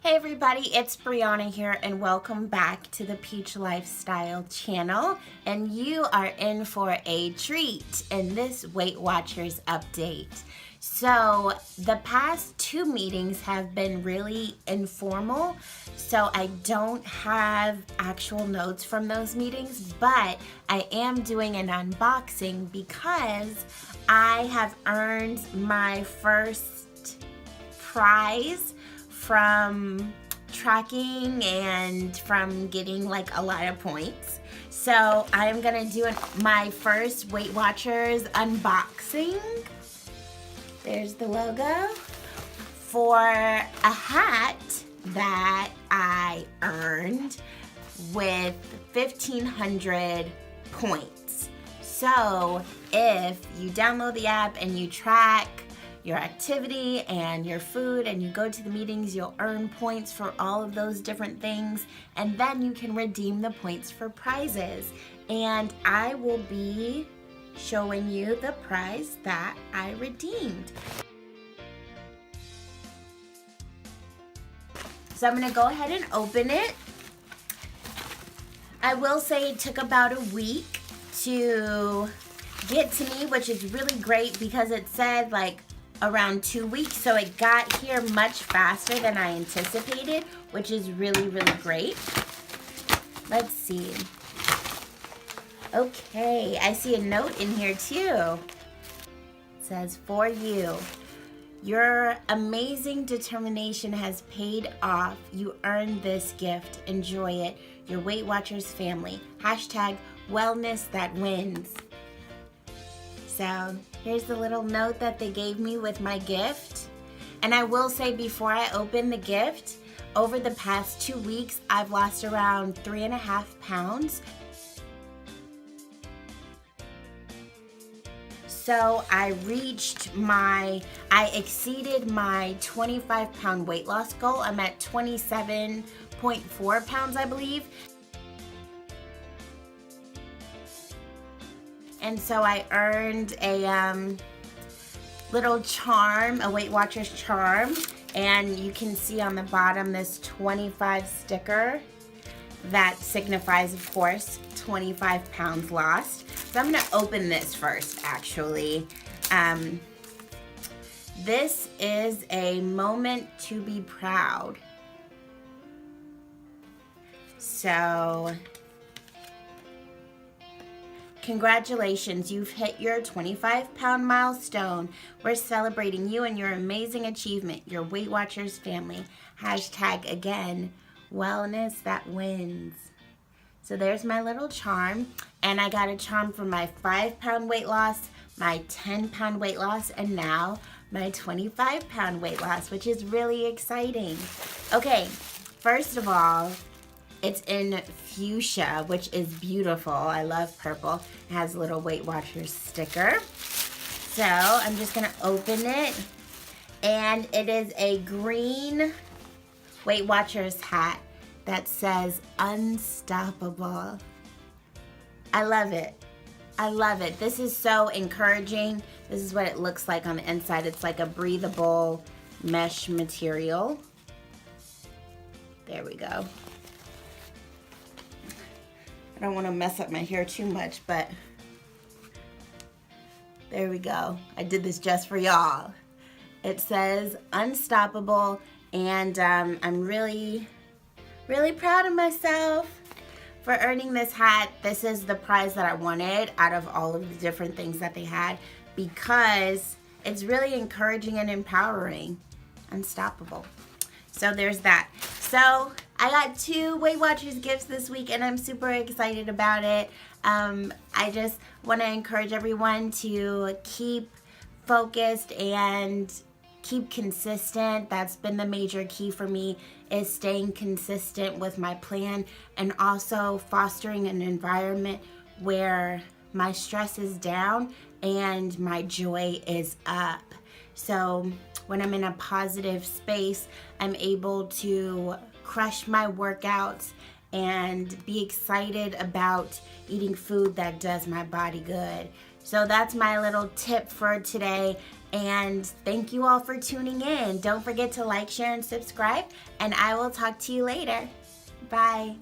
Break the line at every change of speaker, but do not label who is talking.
Hey everybody, it's Brianna here and welcome back to the Peach Lifestyle channel, and you are in for a treat in this Weight Watchers update. So the past two meetings have been really informal, so I don't have actual notes from those meetings, but I am doing an unboxing because I have earned my first prize from tracking and from getting like a lot of points. So I'm gonna do my first Weight Watchers unboxing. There's the logo for a hat that I earned with 1,500 points. So if you download the app and you track your activity and your food and you go to the meetings, you'll earn points for all of those different things, and then you can redeem the points for prizes. And I will be showing you the prize that I redeemed. So I'm gonna go ahead and open it. I will say it took about a week to get to me, which is really great because it said like around 2 weeks, so it got here much faster than I anticipated, which is really, really great. Let's see. Okay, I see a note in here too. It says, "For you, your amazing determination has paid off. You earned this gift. Enjoy it. Your Weight Watchers family. Hashtag wellness that wins." So here's the little note that they gave me with my gift. And I will say before I open the gift, over the past 2 weeks, I've lost around 3.5 pounds. So I exceeded my 25-pound weight loss goal. I'm at 27.4 pounds, I believe. And so I earned a little charm, a Weight Watchers charm. And you can see on the bottom this 25 sticker that signifies, of course, 25 pounds lost. So I'm gonna open this first, actually. This is a moment to be proud. So, congratulations, you've hit your 25-pound milestone. We're celebrating you and your amazing achievement, your Weight Watchers family. Hashtag, again, wellness that wins. So there's my little charm. And I got a charm for my 5-pound weight loss, my 10-pound weight loss, and now my 25-pound weight loss, which is really exciting. Okay, first of all, it's in fuchsia, which is beautiful. I love purple. It has a little Weight Watchers sticker. So I'm just gonna open it. And it is a green Weight Watchers hat that says unstoppable. I love it. I love it. This is so encouraging. This is what it looks like on the inside. It's like a breathable mesh material. There we go. I don't want to mess up my hair too much, but there we go. I did this just for y'all. It says unstoppable, and I'm really, really proud of myself for earning this hat. This is the prize that I wanted out of all of the different things that they had because it's really encouraging and empowering. Unstoppable. So there's that. So I got 2 Weight Watchers gifts this week and I'm super excited about it. I just want to encourage everyone to keep focused and keep consistent. That's been the major key for me, is staying consistent with my plan and also fostering an environment where my stress is down and my joy is up. So when I'm in a positive space, I'm able to crush my workouts and be excited about eating food that does my body good. So that's my little tip for today. And thank you all for tuning in. Don't forget to like, share, and subscribe. And I will talk to you later. Bye.